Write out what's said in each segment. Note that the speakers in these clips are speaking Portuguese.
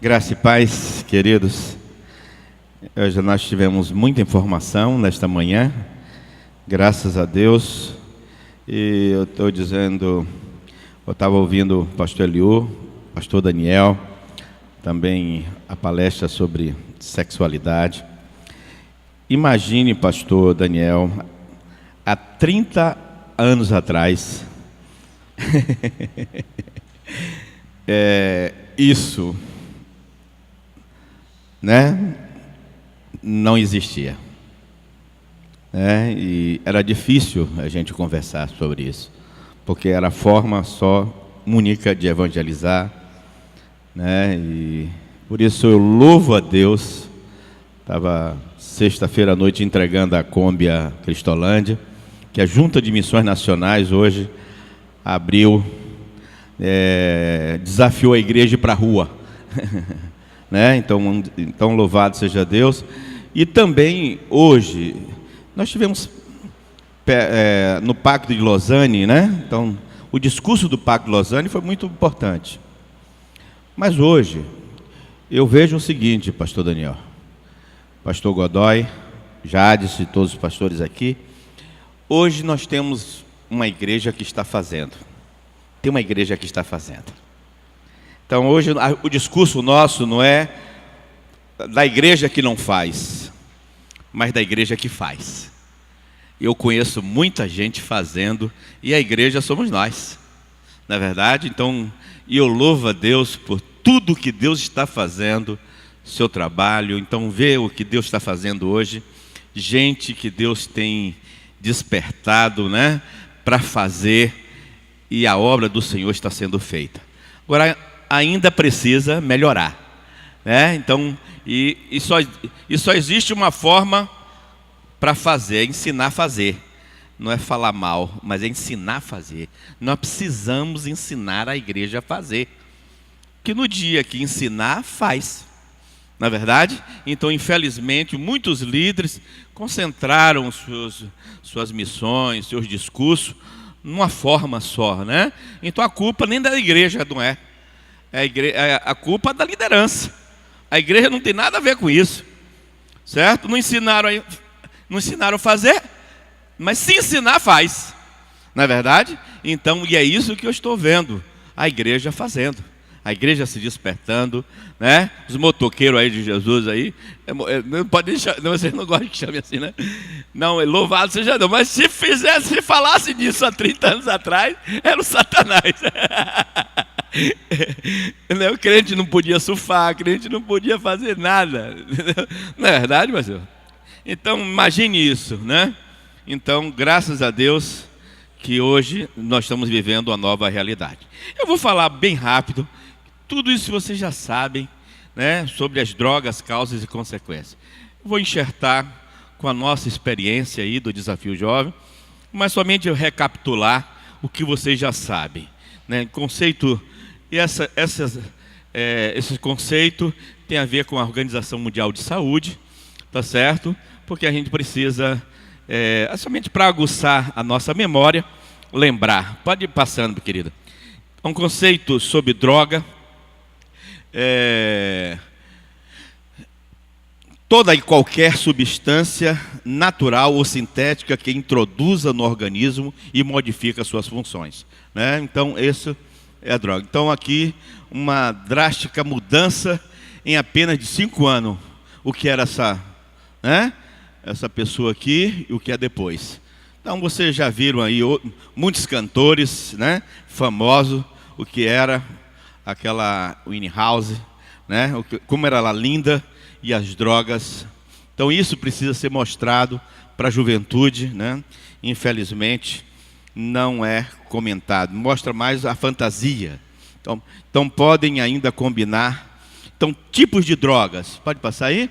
Graça e paz, queridos. Hoje nós tivemos muita informação nesta manhã, graças a Deus. E eu estava ouvindo o pastor Eliú, pastor Daniel, também a palestra sobre sexualidade. Imagine, pastor Daniel, há 30 anos atrás, isso, né, não existia, né? E era difícil a gente conversar sobre isso, porque era a forma só única de evangelizar, né? E por isso eu louvo a Deus. Estava sexta-feira à noite entregando a Kombi à Cristolândia, que a Junta de Missões Nacionais hoje abriu, desafiou a igreja para a rua. Né? Então louvado seja Deus. E também hoje nós tivemos no Pacto de Lausanne, né? Então o discurso do Pacto de Lausanne foi muito importante. Mas hoje eu vejo o seguinte, pastor Daniel, pastor Godoy, Jades e todos os pastores aqui. Hoje nós temos uma igreja que está fazendo. Tem uma igreja que está fazendo. Então hoje o discurso nosso não é da igreja que não faz, mas da igreja que faz. Eu conheço muita gente fazendo e a igreja somos nós, não é verdade? Então, eu louvo a Deus por tudo que Deus está fazendo, seu trabalho. Então, vê o que Deus está fazendo hoje, gente que Deus tem despertado, né, para fazer, e a obra do Senhor está sendo feita. Agora, ainda precisa melhorar, né? Então, só existe uma forma para fazer, é ensinar a fazer. Não é falar mal, mas é ensinar a fazer. Nós precisamos ensinar a igreja a fazer. Que no dia que ensinar, faz. Na verdade? Então, infelizmente, muitos líderes concentraram suas missões, seus discursos, numa forma só, né? Então, a culpa nem da igreja não é. A culpa é da liderança. A igreja não tem nada a ver com isso, certo? Não ensinaram a fazer, mas se ensinar, faz, não é verdade? Então, e é isso que eu estou vendo, a igreja fazendo, a igreja se despertando, né? Os motoqueiros aí de Jesus aí, não pode deixar, não, vocês não gostam que chame assim, né? Não, louvado seja Deus, mas se falasse disso há 30 anos atrás, era o Satanás. O crente não podia surfar, o crente não podia fazer nada, não é verdade, pastor? Então imagine isso, né? Então, graças a Deus que hoje nós estamos vivendo uma nova realidade. Eu vou falar bem rápido, tudo isso vocês já sabem, né? Sobre as drogas, causas e consequências. Vou enxertar com a nossa experiência aí do Desafio Jovem, mas somente eu recapitular o que vocês já sabem, né? Conceito. E esse conceito tem a ver com a Organização Mundial de Saúde, tá certo? Porque a gente precisa, somente para aguçar a nossa memória, lembrar. Pode ir passando, querida. Um conceito sobre droga. Toda e qualquer substância natural ou sintética que introduza no organismo e modifica suas funções, né? Então, isso é a droga. Então aqui uma drástica mudança em apenas de 5 anos. O que era essa pessoa aqui e o que é depois. Então vocês já viram aí muitos cantores, né, famosos, o que era aquela Winehouse, né, como era ela linda, e as drogas. Então isso precisa ser mostrado para a juventude, né? Infelizmente não é comentado, mostra mais a fantasia. Então podem ainda combinar. Então, tipos de drogas, pode passar aí?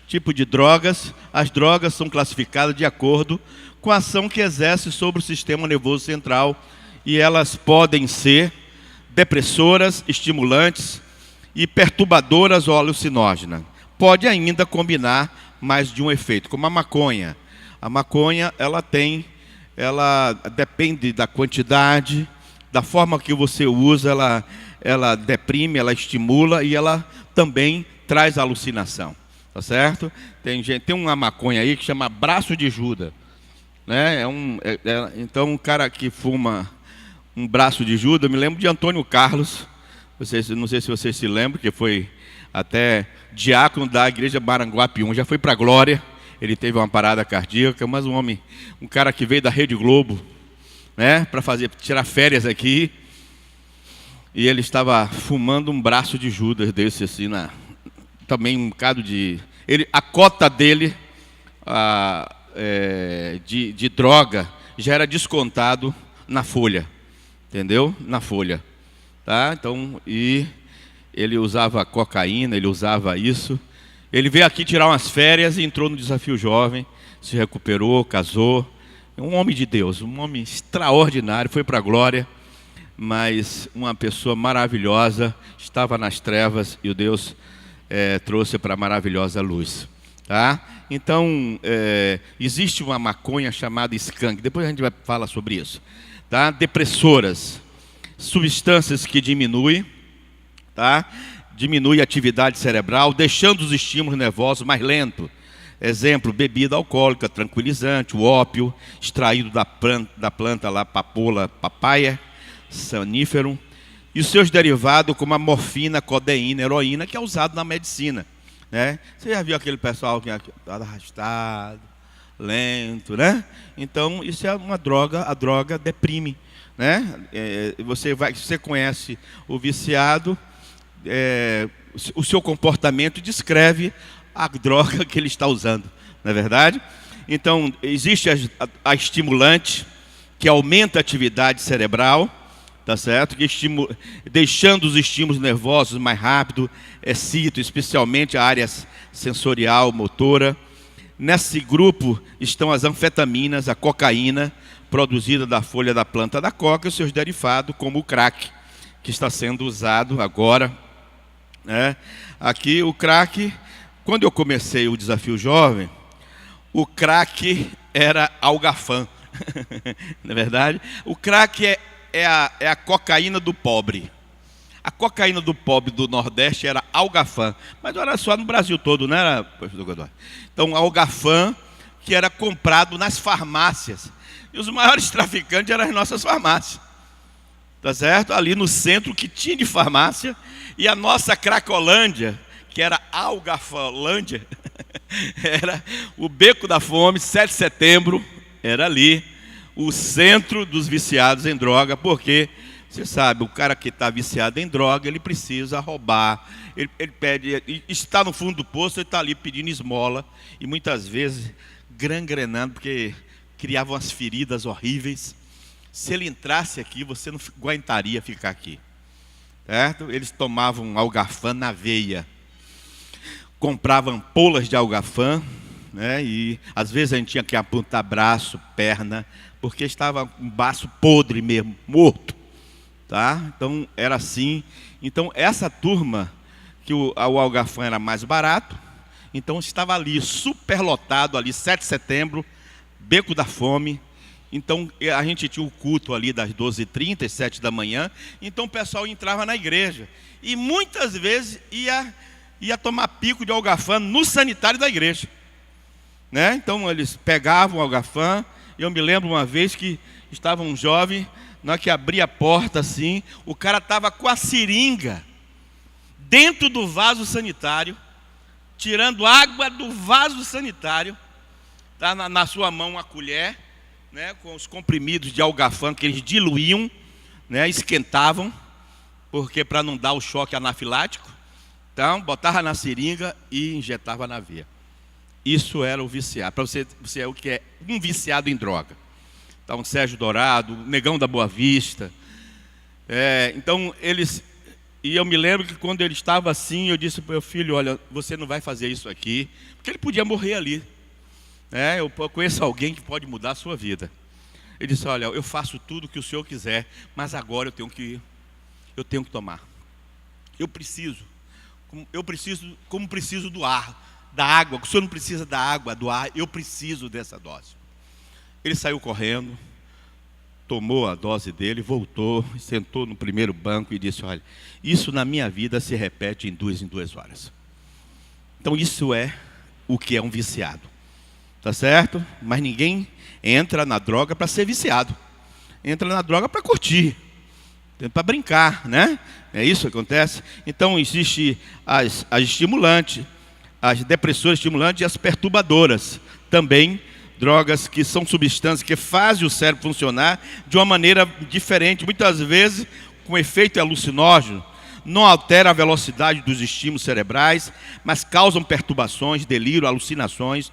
Tipo de drogas, as drogas são classificadas de acordo com a ação que exerce sobre o sistema nervoso central, e elas podem ser depressoras, estimulantes e perturbadoras ou alucinógenas. Pode ainda combinar mais de um efeito, como a maconha. A maconha, ela depende da quantidade, da forma que você usa, ela deprime, ela estimula e ela também traz alucinação, tá certo? Tem uma maconha aí que chama braço de Judas, né? Então um cara que fuma um braço de Judas, me lembro de Antônio Carlos, não sei se vocês se lembram, que foi até diácono da igreja Maranguapium, já foi para a glória. Ele teve uma parada cardíaca, mas um cara que veio da Rede Globo, né, para tirar férias aqui, e ele estava fumando um braço de Judas desse assim, também um bocado a cota dele de droga já era descontado na folha, entendeu? Na folha, tá? Então, e ele usava cocaína, ele usava isso. Ele veio aqui tirar umas férias e entrou no Desafio Jovem, se recuperou, casou. É um homem de Deus, um homem extraordinário, foi para a glória, mas uma pessoa maravilhosa, estava nas trevas e o Deus trouxe para a maravilhosa luz. Tá? Então, existe uma maconha chamada skunk, depois a gente vai falar sobre isso. Tá? Depressoras, substâncias que diminuem, tá? Diminui a atividade cerebral, deixando os estímulos nervosos mais lentos. Exemplo, bebida alcoólica, tranquilizante, o ópio, extraído da planta lá, papoula, papaya, sonífero, e os seus derivados como a morfina, codeína, heroína, que é usado na medicina, né? Você já viu aquele pessoal que está arrastado, lento, né? Então, isso é uma droga, a droga deprime, né? Você conhece o viciado, o seu comportamento descreve a droga que ele está usando, não é verdade? Então, existe a estimulante, que aumenta a atividade cerebral, tá certo? Deixando os estímulos nervosos mais rápido, excita especialmente a área sensorial, motora. Nesse grupo estão as anfetaminas, a cocaína, produzida da folha da planta da coca, e os seus derivados, como o crack, que está sendo usado agora. Aqui o crack, quando eu comecei o Desafio Jovem, o crack era algafã, não é verdade? O crack é a cocaína do pobre. A cocaína do pobre do Nordeste era algafã, mas não era só no Brasil todo, não era? Então, algafã que era comprado nas farmácias, e os maiores traficantes eram as nossas farmácias. Tá certo? Ali no centro que tinha de farmácia, e a nossa Cracolândia, que era Algafolândia, era o Beco da Fome, 7 de setembro, era ali o centro dos viciados em droga, porque você sabe, o cara que está viciado em droga, ele precisa roubar, ele pede, está no fundo do poço, ele está ali pedindo esmola, e muitas vezes gangrenando, porque criava umas feridas horríveis. Se ele entrasse aqui, você não aguentaria ficar aqui, certo? Eles tomavam algafã na veia, compravam ampolas de algafã, né? E às vezes a gente tinha que apontar braço, perna, porque estava um baço podre mesmo, morto, tá? Então era assim. Então essa turma, que o algafã era mais barato, então estava ali superlotado, ali 7 de setembro, Beco da Fome. Então a gente tinha o culto ali das 12h30 às 7 da manhã, então o pessoal entrava na igreja e muitas vezes ia tomar pico de algafã no sanitário da igreja, né? Então eles pegavam o algafã. Eu me lembro uma vez que estava um jovem, na hora que abria a porta assim, o cara estava com a seringa dentro do vaso sanitário, tirando água do vaso sanitário, tá na sua mão a colher, né, com os comprimidos de algafã que eles diluíam, né, esquentavam, porque para não dar o choque anafilático, então botava na seringa e injetava na veia. Isso era o viciado. Para você é o que é um viciado em droga. Então Sérgio Dourado, Negão da Boa Vista. Então eles, e eu me lembro que quando ele estava assim, eu disse para o meu filho: olha, você não vai fazer isso aqui, porque ele podia morrer ali. Eu conheço alguém que pode mudar a sua vida. Ele disse: olha, eu faço tudo o que o senhor quiser, mas agora eu tenho que tomar. Eu preciso do ar, da água. O senhor não precisa da água, do ar, eu preciso dessa dose. Ele saiu correndo, tomou a dose dele, voltou, sentou no primeiro banco e disse: olha, isso na minha vida se repete em 2 horas. Então isso é o que é um viciado, tá certo? Mas ninguém entra na droga para ser viciado, entra na droga para curtir, para brincar, né? É isso que acontece. Então existe as estimulantes, as depressoras estimulantes e as perturbadoras, também drogas que são substâncias que fazem o cérebro funcionar de uma maneira diferente, muitas vezes com efeito alucinógeno, não altera a velocidade dos estímulos cerebrais, mas causam perturbações, delírio, alucinações.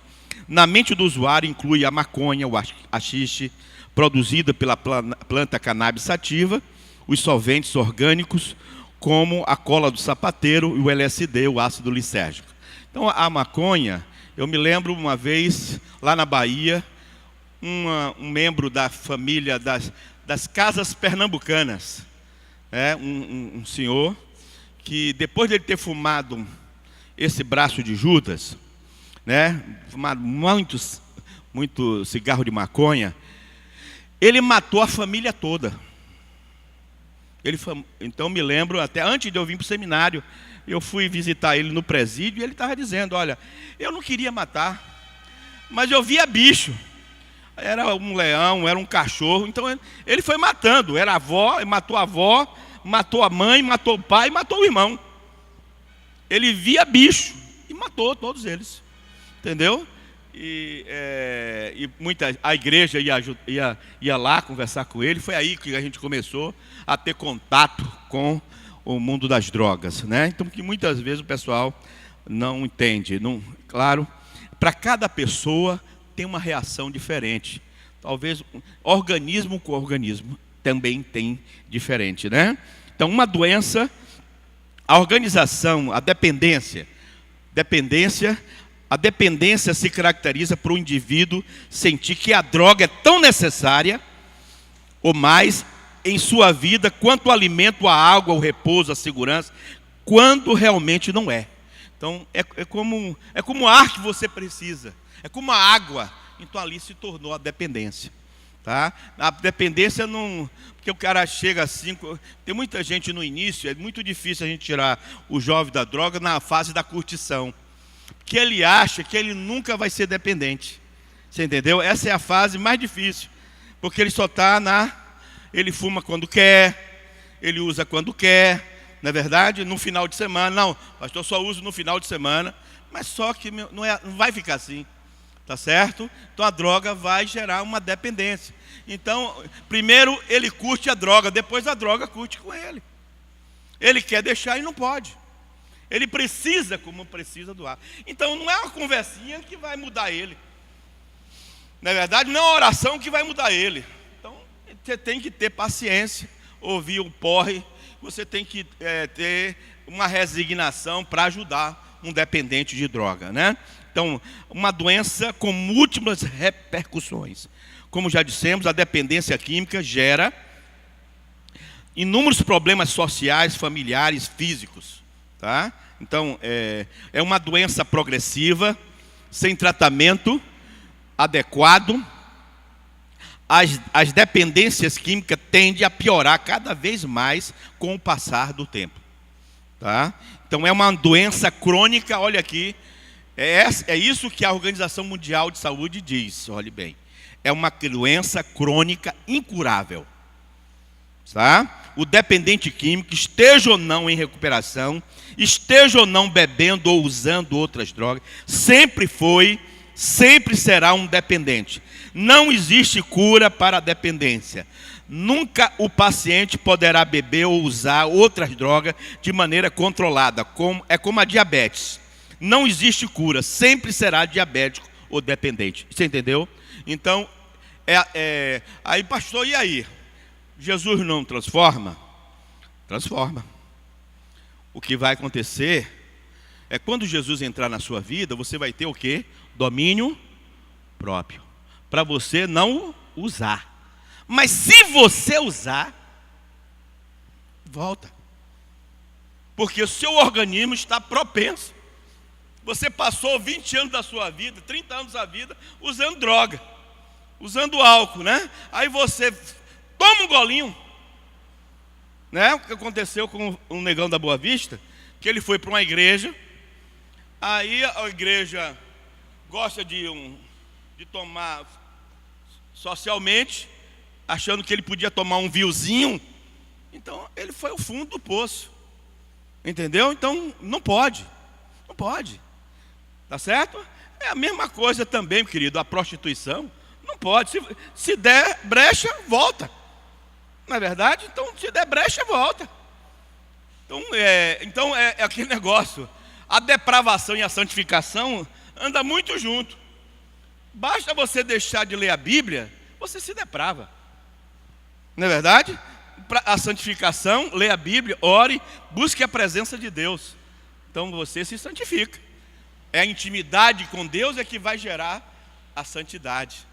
Na mente do usuário inclui a maconha, o haxixe, produzida pela planta cannabis sativa, os solventes orgânicos, como a cola do sapateiro e o LSD, o ácido lisérgico. Então a maconha, eu me lembro uma vez, lá na Bahia, um membro da família das casas pernambucanas, um senhor, que depois de ele ter fumado esse braço de Judas, fumado muito cigarro de maconha, ele matou a família toda. Então me lembro, até antes de eu vir para o seminário, eu fui visitar ele no presídio e ele estava dizendo: olha, eu não queria matar, mas eu via bicho. Era um leão, era um cachorro, então ele foi matando. Era a avó, matou a mãe, matou o pai, matou o irmão. Ele via bicho e matou todos eles, entendeu? A igreja ia lá conversar com ele. Foi aí que a gente começou a ter contato com o mundo das drogas, né? Então, que muitas vezes o pessoal não entende. Claro, para cada pessoa tem uma reação diferente. Talvez organismo com organismo também tem diferente, né? Então, uma doença, a organização, a dependência se caracteriza por um indivíduo sentir que a droga é tão necessária ou mais em sua vida quanto o alimento, a água, o repouso, a segurança, quando realmente não é. Então é como o ar que você precisa, é como a água. Então ali se tornou a dependência, tá? A dependência não, porque o cara chega assim, tem muita gente no início, é muito difícil a gente tirar o jovem da droga na fase da curtição, que ele acha que ele nunca vai ser dependente. Você entendeu? Essa é a fase mais difícil, porque ele só está ele fuma quando quer, ele usa quando quer, não é verdade? No final de semana, não, pastor, eu só uso no final de semana, mas só que não vai ficar assim, tá certo? Então a droga vai gerar uma dependência. Então, primeiro ele curte a droga, depois a droga curte com ele. Ele quer deixar e não pode. Ele precisa como precisa do ar. Então não é uma conversinha que vai mudar ele. Na verdade, não é uma oração que vai mudar ele. Então você tem que ter paciência, ouvir o porre. Você tem que ter uma resignação para ajudar um dependente de droga, né? Então, uma doença com múltiplas repercussões. Como já dissemos, a dependência química gera inúmeros problemas sociais, familiares, físicos, tá? Então, é uma doença progressiva, sem tratamento adequado. As dependências químicas tendem a piorar cada vez mais com o passar do tempo, tá? Então, é uma doença crônica, olha aqui, é isso que a Organização Mundial de Saúde diz, olhe bem. É uma doença crônica incurável, tá? O dependente químico, esteja ou não em recuperação, esteja ou não bebendo ou usando outras drogas, sempre foi, sempre será um dependente. Não existe cura para a dependência. Nunca o paciente poderá beber ou usar outras drogas de maneira controlada, é como a diabetes. Não existe cura, sempre será diabético ou dependente. Você entendeu? Então, aí pastor, e aí? Jesus não transforma? Transforma. O que vai acontecer é quando Jesus entrar na sua vida, você vai ter o quê? Domínio próprio. Para você não usar. Mas se você usar, volta. Porque o seu organismo está propenso. Você passou 20 anos da sua vida, 30 anos da vida, usando droga, usando álcool, né? Aí você toma um golinho. Né? O que aconteceu com um negão da Boa Vista, que ele foi para uma igreja, aí a igreja gosta de tomar socialmente, achando que ele podia tomar um vinhozinho, então ele foi ao fundo do poço, entendeu? Então não pode, tá certo? É a mesma coisa também, querido, a prostituição, não pode, se der brecha, volta. Não é verdade? Então, se der brecha, volta. Então é aquele negócio. A depravação e a santificação andam muito junto. Basta você deixar de ler a Bíblia, você se deprava. Não é verdade? Para a santificação, lê a Bíblia, ore, busque a presença de Deus. Então você se santifica. É a intimidade com Deus é que vai gerar a santidade.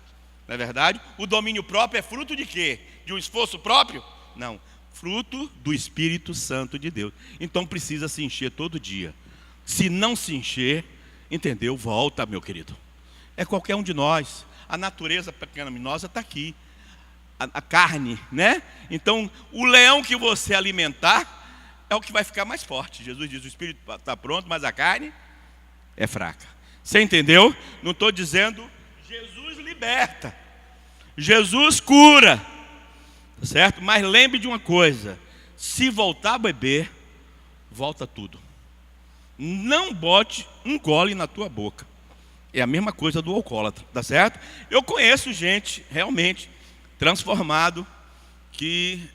Não é verdade? O domínio próprio é fruto de quê? De um esforço próprio? Não, fruto do Espírito Santo de Deus. Então precisa se encher todo dia. Se não se encher, entendeu? Volta, meu querido. É qualquer um de nós. A natureza pecaminosa está aqui. A carne, né? Então, o leão que você alimentar é o que vai ficar mais forte. Jesus diz, o espírito está pronto, mas a carne é fraca. Você entendeu? Não estou dizendo, Jesus liberta. Jesus cura. Certo? Mas lembre de uma coisa. Se voltar a beber, volta tudo. Não bote um gole na tua boca. É a mesma coisa do alcoólatra, tá certo? Eu conheço gente, realmente, transformado, que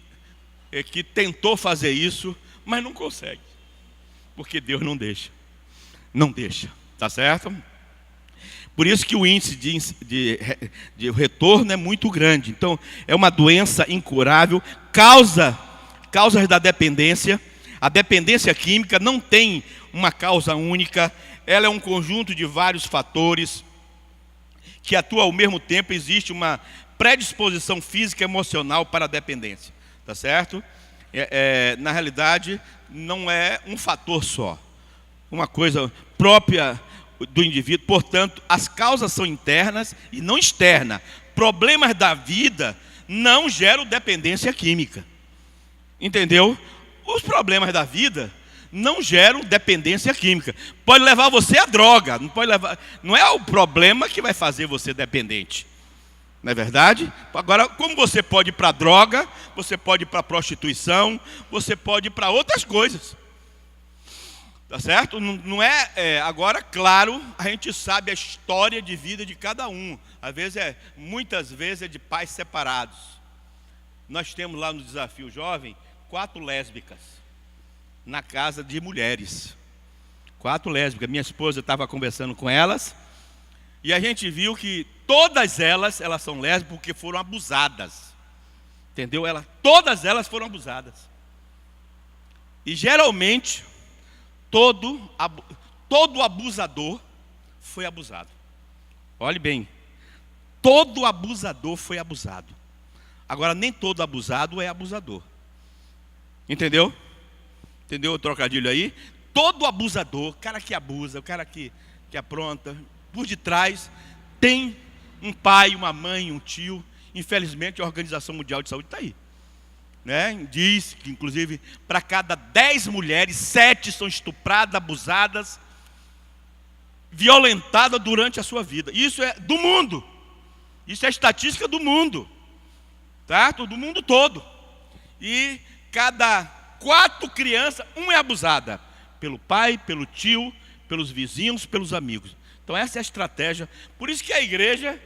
tentou fazer isso, mas não consegue. Porque Deus não deixa. Não deixa, tá certo? Por isso que o índice de retorno é muito grande. Então, é uma doença incurável, causas da dependência. A dependência química não tem uma causa única, ela é um conjunto de vários fatores que atuam ao mesmo tempo. Existe uma predisposição física e emocional para a dependência, tá certo? Na realidade, não é um fator só, uma coisa própria do indivíduo. Portanto, as causas são internas e não externas. Problemas da vida não geram dependência química, entendeu? Os problemas da vida não geram dependência química. Pode levar você à droga, não é o problema que vai fazer você dependente. Não é verdade? Agora, como você pode ir para a droga, você pode ir para a prostituição, você pode ir para outras coisas. Tá certo? Não é, agora, claro, a gente sabe a história de vida de cada um. Muitas vezes é de pais separados. Nós temos lá no Desafio Jovem 4 lésbicas na casa de mulheres. 4 lésbicas. Minha esposa estava conversando com elas e a gente viu que todas elas são lésbicas porque foram abusadas. Entendeu? Todas elas foram abusadas. E geralmente todo abusador foi abusado. Olhe bem, todo abusador foi abusado. Agora, nem todo abusado é abusador. Entendeu? Entendeu o trocadilho aí? Todo abusador, o cara que abusa, o cara que apronta, por detrás tem um pai, uma mãe, um tio. Infelizmente, a Organização Mundial de Saúde está aí. Né? Diz que, inclusive, para cada 10 mulheres, 7 são estupradas, abusadas, violentadas durante a sua vida. Isso é do mundo. Isso é estatística do mundo. Tá? Do mundo todo. E cada 4 crianças, 1 é abusada. Pelo pai, pelo tio, pelos vizinhos, pelos amigos. Então essa é a estratégia. Por isso que a igreja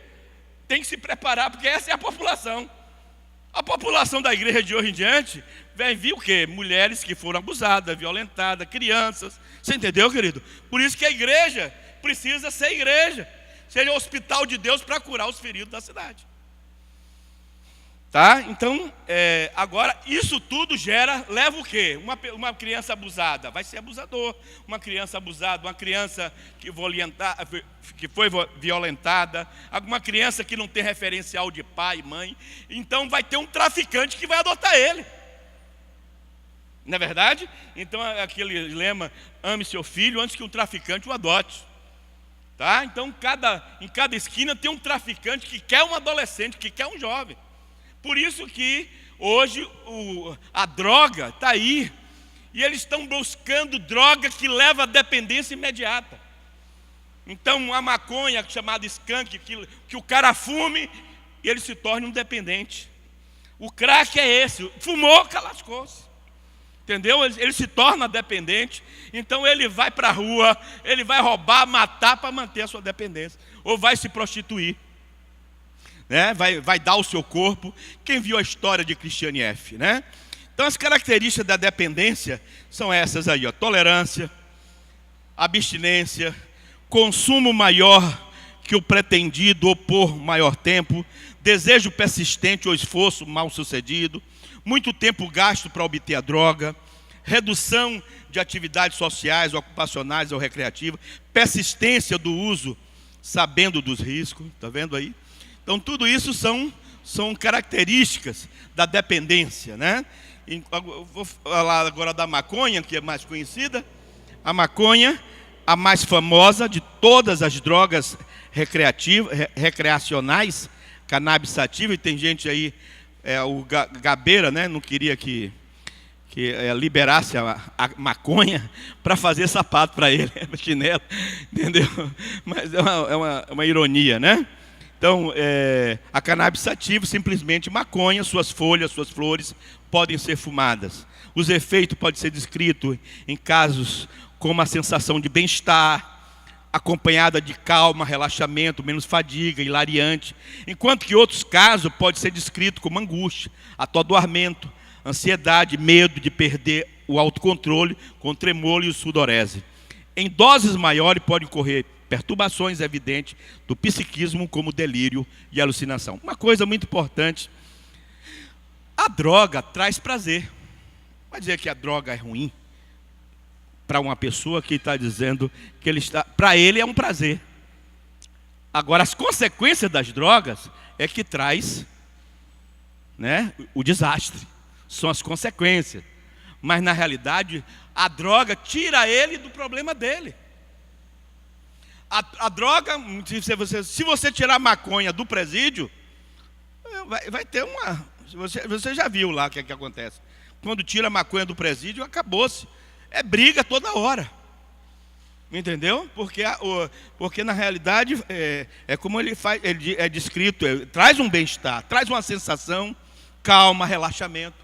tem que se preparar, porque essa é a população. A população da igreja de hoje em diante vai vir o quê? Mulheres que foram abusadas, violentadas, crianças. Você entendeu, querido? Por isso que a igreja precisa ser igreja. Seja o hospital de Deus para curar os feridos da cidade. Tá? Então, agora, isso tudo leva o quê? Uma criança abusada, vai ser abusador. Uma criança abusada, uma criança que foi violentada, uma criança que não tem referencial de pai e mãe. Então, vai ter um traficante que vai adotar ele. Não é verdade? Então, aquele lema, ame seu filho antes que um traficante o adote. Tá? Então, em cada esquina tem um traficante que quer um adolescente, que quer um jovem. Por isso que hoje a droga está aí. E eles estão buscando droga que leva à dependência imediata. Então, a maconha, chamada skunk, que o cara fume e ele se torne um dependente. O crack é esse, fumou, lascou-se. Entendeu? Ele se torna dependente, então ele vai para a rua, ele vai roubar, matar para manter a sua dependência. Ou vai se prostituir, né? Vai dar o seu corpo. Quem viu a história de Christiane F., né? Então as características da dependência são essas aí, ó: tolerância, abstinência, consumo maior que o pretendido ou por maior tempo, desejo persistente ou esforço mal sucedido, muito tempo gasto para obter a droga, redução de atividades sociais, ocupacionais ou recreativas, persistência do uso sabendo dos riscos, está vendo aí? Então tudo isso são características da dependência, né? Eu vou falar agora da maconha, que é mais conhecida. A maconha, a mais famosa de todas as drogas recreacionais, cannabis sativa, e tem gente aí, o Gabeira, né, não queria que liberasse a maconha para fazer sapato para ele, chinelo, entendeu? Mas é uma ironia, né? Então, a cannabis sativa, simplesmente maconha, suas folhas, suas flores, podem ser fumadas. Os efeitos podem ser descritos em casos como a sensação de bem-estar, acompanhada de calma, relaxamento, menos fadiga, hilariante, enquanto que outros casos podem ser descritos como angústia, atordoamento, ansiedade, medo de perder o autocontrole, com tremor e o sudorese. Em doses maiores podem ocorrer perturbações evidentes do psiquismo, como delírio e alucinação. Uma coisa muito importante: a droga traz prazer. Vai dizer que a droga é ruim para uma pessoa que está dizendo que para ele é um prazer. Agora, as consequências das drogas é que traz, né, o desastre. São as consequências. Mas na realidade, a droga tira ele do problema dele. A droga, se você tirar a maconha do presídio, vai ter uma... Você já viu lá o que acontece. Quando tira a maconha do presídio, acabou-se. É briga toda hora. Entendeu? Porque na realidade, como ele é descrito, traz um bem-estar, traz uma sensação, calma, relaxamento.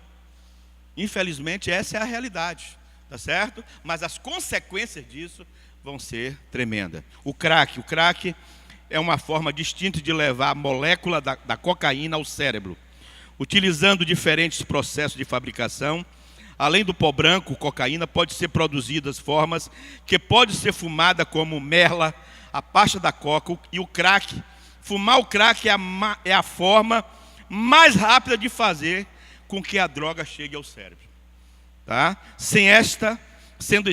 Infelizmente, essa é a realidade. Tá certo? Mas as consequências disso vão ser tremendas. O crack é uma forma distinta de levar a molécula da cocaína ao cérebro, utilizando diferentes processos de fabricação. Além do pó branco, cocaína pode ser produzida de formas que pode ser fumada, como merla, a pasta da coca e o crack. Fumar o crack é a forma mais rápida de fazer com que a droga chegue ao cérebro. Tá? Sendo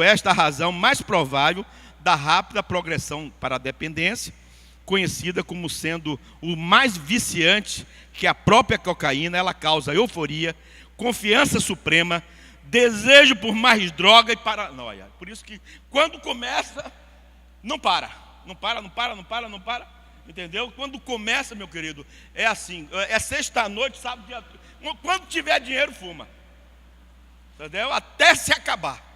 esta a razão mais provável da rápida progressão para a dependência, conhecida como sendo o mais viciante que a própria cocaína. Ela causa euforia, confiança suprema, desejo por mais droga e paranoia. Por isso que quando começa, não para. Entendeu? Quando começa, meu querido, é assim, é sexta-noite, sábado, quando tiver dinheiro, fuma. Entendeu? Até se acabar.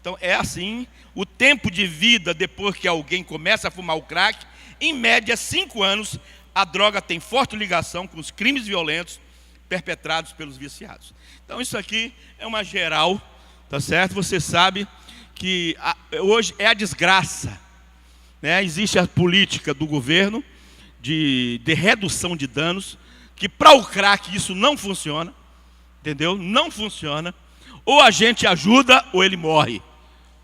Então é assim, o tempo de vida depois que alguém começa a fumar o crack, em média 5 anos, a droga tem forte ligação com os crimes violentos perpetrados pelos viciados. Então isso aqui é uma geral, tá certo? Você sabe que hoje é a desgraça, né? Existe a política do governo de redução de danos, que para o crack isso não funciona, entendeu? Não funciona. Ou a gente ajuda ou ele morre.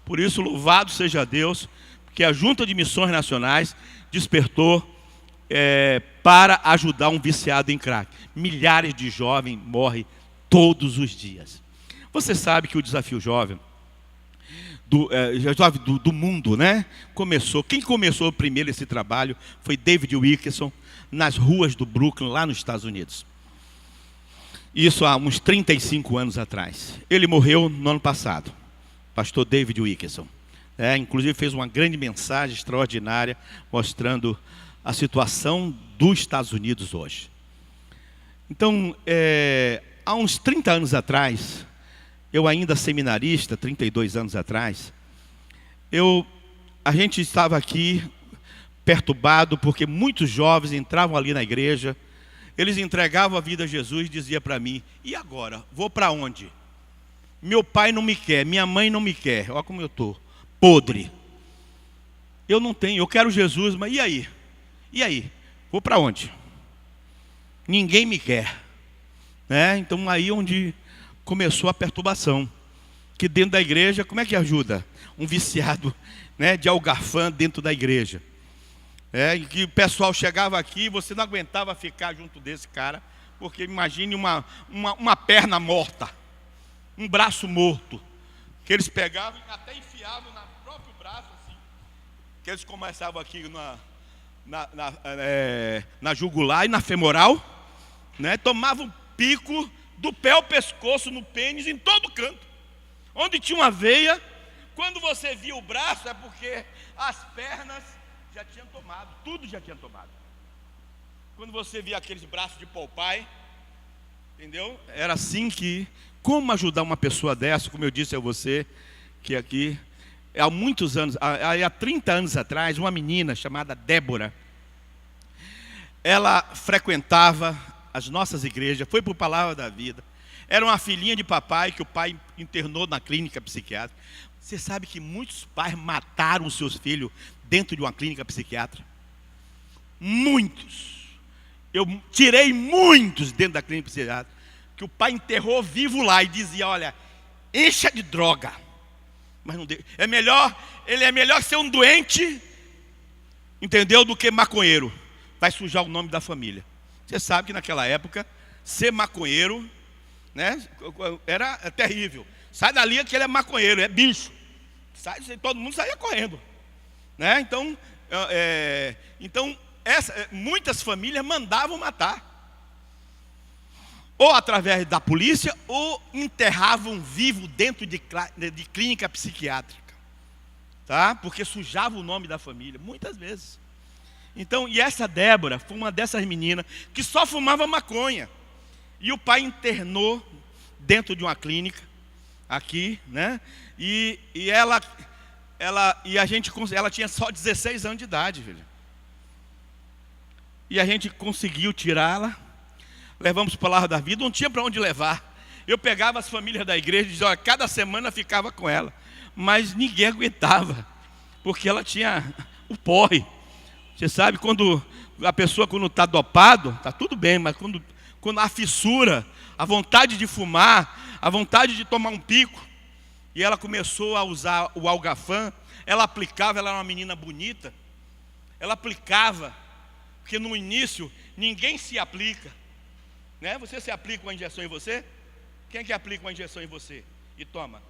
Por isso, louvado seja Deus, que a Junta de Missões Nacionais despertou para ajudar um viciado em crack. Milhares de jovens morrem todos os dias. Você sabe que o desafio jovem do mundo, né, começou. Quem começou primeiro esse trabalho foi David Wilkerson, nas ruas do Brooklyn, lá nos Estados Unidos. Isso há uns 35 anos atrás. Ele morreu no ano passado, pastor David Wilkerson. Inclusive fez uma grande mensagem extraordinária, mostrando a situação dos Estados Unidos hoje. Então, há uns 30 anos atrás, eu ainda seminarista, 32 anos atrás, a gente estava aqui perturbado porque muitos jovens entravam ali na igreja, eles entregavam a vida a Jesus e diziam para mim: e agora? Vou para onde? Meu pai não me quer, minha mãe não me quer, olha como eu estou, podre. Eu não tenho, eu quero Jesus, mas e aí? E aí? Vou para onde? Ninguém me quer. Então aí onde começou a perturbação. Que dentro da igreja, como é que ajuda? Um viciado, de algafã dentro da igreja. Em que o pessoal chegava aqui e você não aguentava ficar junto desse cara, porque imagine uma perna morta, um braço morto, que eles pegavam e até enfiavam no próprio braço, assim, que eles começavam aqui na jugular e na femoral, tomavam um pico do pé ao pescoço, no pênis, em todo canto. Onde tinha uma veia, quando você via o braço, é porque as pernas já tinham tomado, tudo já tinha tomado. Quando você via aqueles braços de Popeye, entendeu? Era assim que, como ajudar uma pessoa dessa, como eu disse a você, que aqui, há muitos anos, há 30 anos atrás, uma menina chamada Débora, ela frequentava as nossas igrejas, foi por Palavra da Vida, era uma filhinha de papai que o pai internou na clínica psiquiátrica. Você sabe que muitos pais mataram os seus filhos dentro de uma clínica psiquiátrica? Muitos. Eu tirei muitos dentro da clínica psiquiátrica, que o pai enterrou vivo lá e dizia: olha, encha de droga. Mas não deu. Ele é melhor ser um doente, entendeu, do que maconheiro. Vai sujar o nome da família. Você sabe que naquela época, ser maconheiro, era terrível. Sai dali que ele é maconheiro, é bicho. Todo mundo saía correndo. Então muitas famílias mandavam matar. Ou através da polícia, ou enterravam vivo dentro de clínica psiquiátrica. Porque sujava o nome da família, muitas vezes. Então, e essa Débora foi uma dessas meninas que só fumava maconha. E o pai internou dentro de uma clínica, aqui, E ela tinha só 16 anos de idade, filho. E a gente conseguiu tirá-la, levamos para a Palavra da Vida, não tinha para onde levar. Eu pegava as famílias da igreja e dizia: olha, cada semana ficava com ela. Mas ninguém aguentava, porque ela tinha o porre. Você sabe, quando a pessoa está dopado, está tudo bem, mas quando a fissura, a vontade de fumar, a vontade de tomar um pico, e ela começou a usar o algafã, ela aplicava, ela era uma menina bonita, ela aplicava, porque no início ninguém se aplica, Você se aplica uma injeção em você? Quem é que aplica uma injeção em você e toma?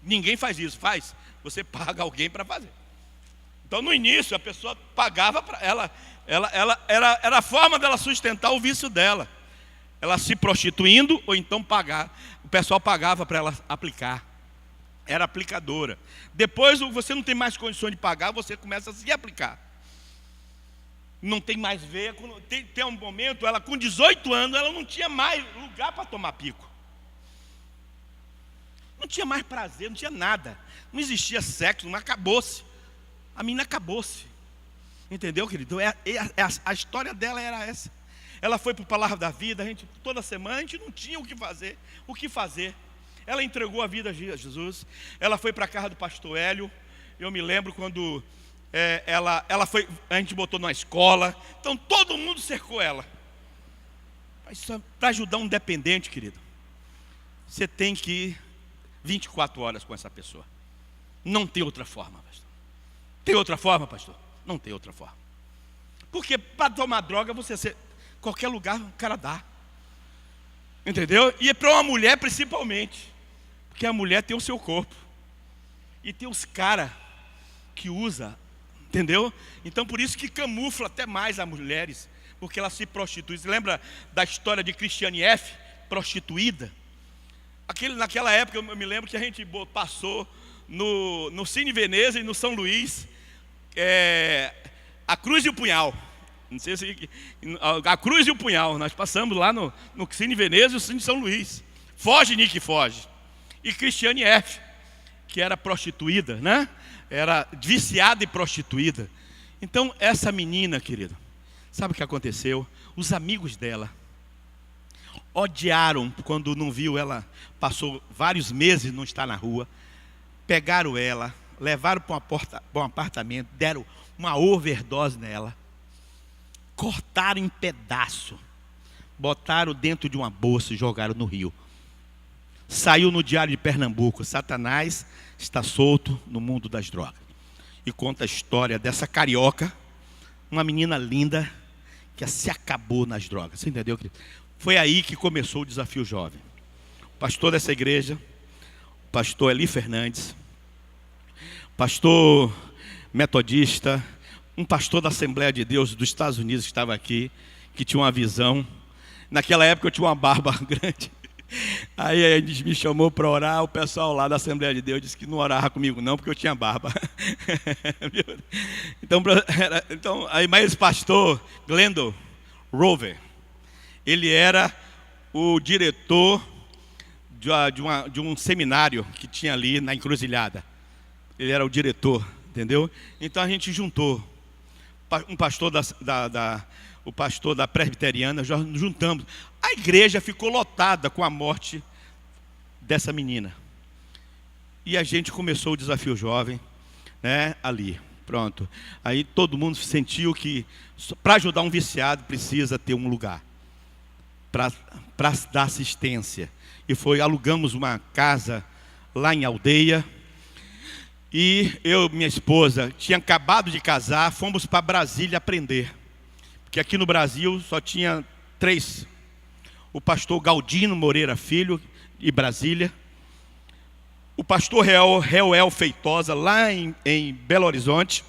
Ninguém faz isso, faz? Você paga alguém para fazer. Então no início a pessoa pagava para ela era a forma dela sustentar o vício dela. Ela se prostituindo ou então pagar. O pessoal pagava para ela aplicar. Era aplicadora. Depois você não tem mais condições de pagar, você começa a se aplicar. Não tem mais veia. Tem um momento, ela com 18 anos, ela não tinha mais lugar para tomar pico. Não tinha mais prazer, não tinha nada. Não existia sexo, mas acabou-se. A menina acabou-se. Entendeu, querido? A história dela era essa. Ela foi para a Palavra da Vida, toda semana a gente não tinha o que fazer. Ela entregou a vida a Jesus. Ela foi para a casa do pastor Hélio. Eu me lembro quando ela foi, a gente botou na escola. Então todo mundo cercou ela. Mas para ajudar um dependente, querido, você tem que ir 24 horas com essa pessoa. Não tem outra forma, pastor. Tem outra forma, pastor? Não tem outra forma. Porque para tomar droga, qualquer lugar o cara dá. Entendeu? E para uma mulher principalmente. Porque a mulher tem o seu corpo. E tem os caras que usa, entendeu? Então por isso que camufla até mais as mulheres. Porque elas se prostituem. Você lembra da história de Christiane F., prostituída? Naquela época eu me lembro que a gente passou no Cine Veneza e no São Luís, a Cruz e o Punhal, Não sei se a cruz e o punhal. Nós passamos lá no Cine Veneza e o Cine São Luís. Foge, Nick, foge. E Cristiane F., que era prostituída, né? Era viciada e prostituída. Então, essa menina, querido, sabe o que aconteceu? Os amigos dela odiaram quando não viu ela, passou vários meses não está na rua. Pegaram ela, levaram para um apartamento, deram uma overdose nela, cortaram em pedaço, botaram dentro de uma bolsa e jogaram no rio. Saiu no Diário de Pernambuco: Satanás está solto no mundo das drogas. E conta a história dessa carioca, uma menina linda, que se acabou nas drogas. Você entendeu, querido? Foi aí que começou o Desafio Jovem. O pastor dessa igreja, o pastor Eli Fernandes, pastor metodista, um pastor da Assembleia de Deus dos Estados Unidos que estava aqui, que tinha uma visão. Naquela época eu tinha uma barba grande. Aí ele me chamou para orar. O pessoal lá da Assembleia de Deus disse que não orava comigo não, porque eu tinha barba. Mas esse pastor Glendon Rover, ele era o diretor de um seminário que tinha ali na Encruzilhada. Ele era o diretor, entendeu? Então a gente juntou um pastor o pastor da presbiteriana, nós nos juntamos. A igreja ficou lotada com a morte dessa menina. E a gente começou o Desafio Jovem, né, ali. Pronto. Aí todo mundo sentiu que para ajudar um viciado precisa ter um lugar para dar assistência. E alugamos uma casa lá em Aldeia. E eu e minha esposa tinha acabado de casar, fomos para Brasília aprender. Porque aqui no Brasil só tinha 3. O pastor Galdino Moreira Filho, de Brasília. O pastor Reuel Feitosa, lá em Belo Horizonte.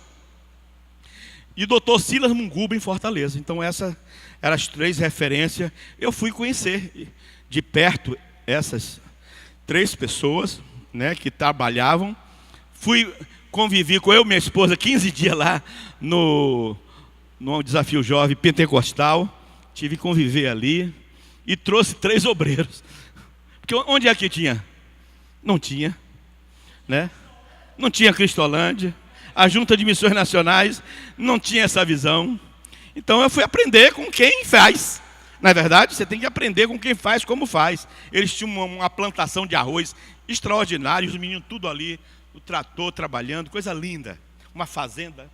E o doutor Silas Munguba, em Fortaleza. Então essas eram as 3 referências. Eu fui conhecer de perto essas 3 pessoas, né, que trabalhavam. Convivi com eu e minha esposa 15 dias lá no Desafio Jovem Pentecostal. Tive que conviver ali. E trouxe 3 obreiros. Porque onde é que tinha? Não tinha, né? Não tinha Cristolândia. A Junta de Missões Nacionais não tinha essa visão. Então eu fui aprender com quem faz. Na verdade, você tem que aprender com quem faz, como faz. Eles tinham uma plantação de arroz extraordinária, os meninos tudo ali, o trator trabalhando, coisa linda, uma fazenda.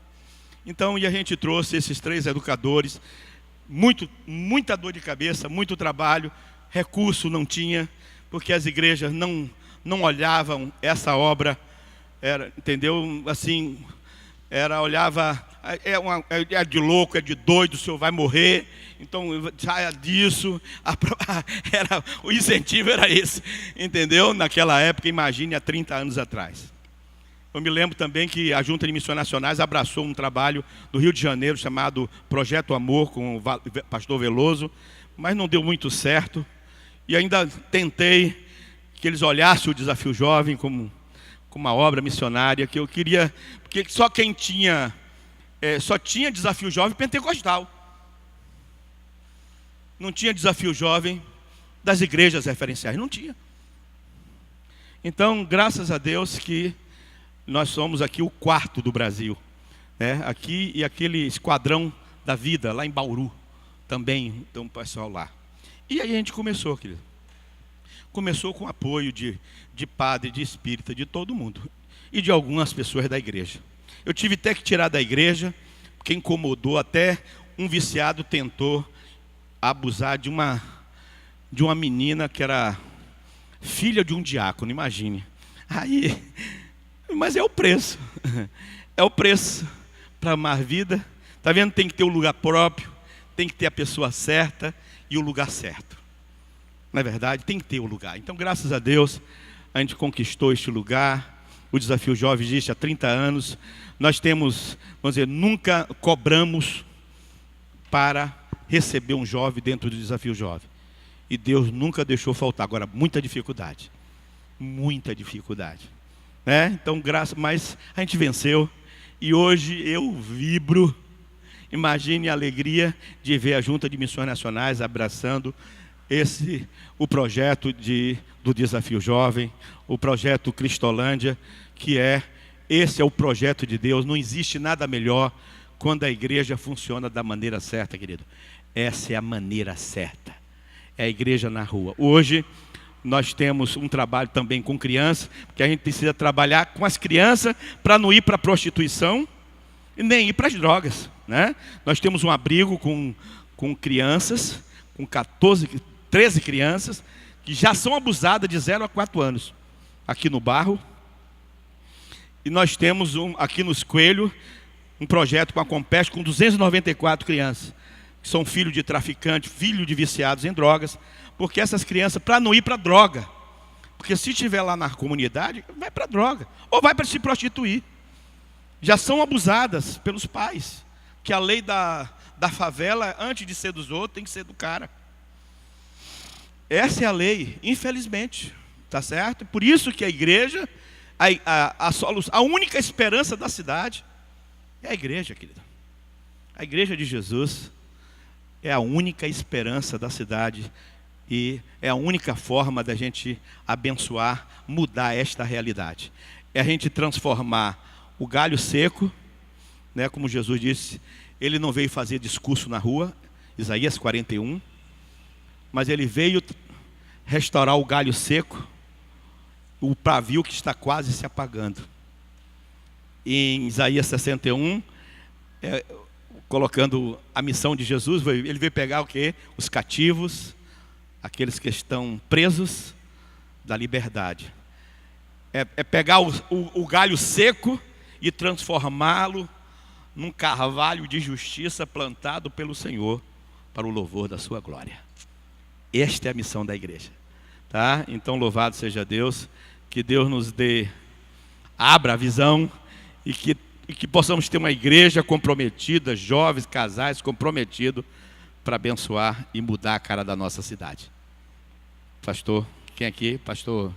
Então, e a gente trouxe esses 3 educadores, muita dor de cabeça, muito trabalho, recurso não tinha, porque as igrejas não olhavam essa obra, entendeu? Assim, olhava, é de louco, é de doido, o senhor vai morrer, então saia disso. O incentivo era esse, entendeu? Naquela época, imagine, há 30 anos atrás. Eu me lembro também que a Junta de Missões Nacionais abraçou um trabalho do Rio de Janeiro chamado Projeto Amor, com o pastor Veloso, mas não deu muito certo. E ainda tentei que eles olhassem o Desafio Jovem como uma obra missionária, que eu queria, porque só quem tinha, só tinha Desafio Jovem pentecostal. Não tinha Desafio Jovem das igrejas referenciais, não tinha. Então, graças a Deus que nós somos aqui o 4º do Brasil, né? Aqui e aquele Esquadrão da Vida, lá em Bauru, também tem um pessoal lá. E aí a gente começou, querido. Começou com o apoio de padre, de espírita, de todo mundo. E de algumas pessoas da igreja. Eu tive até que tirar da igreja, porque incomodou, até um viciado tentou abusar de uma menina que era filha de um diácono, imagine. Aí... Mas é o preço. É o preço para amar a vida. Está vendo? Tem que ter o lugar próprio, tem que ter a pessoa certa e o lugar certo. Na verdade, tem que ter o lugar. Então, graças a Deus, a gente conquistou este lugar. O Desafio Jovem existe há 30 anos. Nós temos, vamos dizer, nunca cobramos para receber um jovem dentro do Desafio Jovem. E Deus nunca deixou faltar. Agora, muita dificuldade. Muita dificuldade. Então, mas a gente venceu. E hoje eu vibro Imagine a alegria de ver a Junta de Missões Nacionais abraçando o projeto do Desafio Jovem, o projeto Cristolândia, esse é o projeto de Deus. Não existe nada melhor quando a igreja funciona da maneira certa, querido. Essa é a maneira certa. É a igreja na rua. Hoje, nós temos um trabalho também com crianças, porque a gente precisa trabalhar com as crianças para não ir para a prostituição e nem ir para as drogas, né? Nós temos um abrigo com crianças, com 13 crianças, que já são abusadas de 0 a 4 anos, aqui no Barro. E nós temos aqui nos Coelho, um projeto com a Compeste, com 294 crianças, que são filhos de traficantes, filhos de viciados em drogas, porque essas crianças, para não ir para droga, porque se estiver lá na comunidade, vai para droga, ou vai para se prostituir. Já são abusadas pelos pais, que a lei da favela, antes de ser dos outros, tem que ser do cara. Essa é a lei, infelizmente, tá certo? Por isso que a igreja, a única esperança da cidade é a igreja, querida. A igreja de Jesus é a única esperança da cidade e é a única forma da gente abençoar, mudar esta realidade. É a gente transformar o galho seco, né, como Jesus disse, ele não veio fazer discurso na rua, Isaías 41, mas ele veio restaurar o galho seco, o pavio que está quase se apagando. Em Isaías 61, colocando a missão de Jesus, ele veio pegar o quê? Os cativos, aqueles que estão presos da liberdade. É pegar o galho seco e transformá-lo num carvalho de justiça plantado pelo Senhor para o louvor da sua glória. Esta é a missão da igreja, tá? Então louvado seja Deus, que Deus nos abra a visão e que possamos ter uma igreja comprometida, jovens, casais comprometidos para abençoar e mudar a cara da nossa cidade. Pastor, quem aqui? Pastor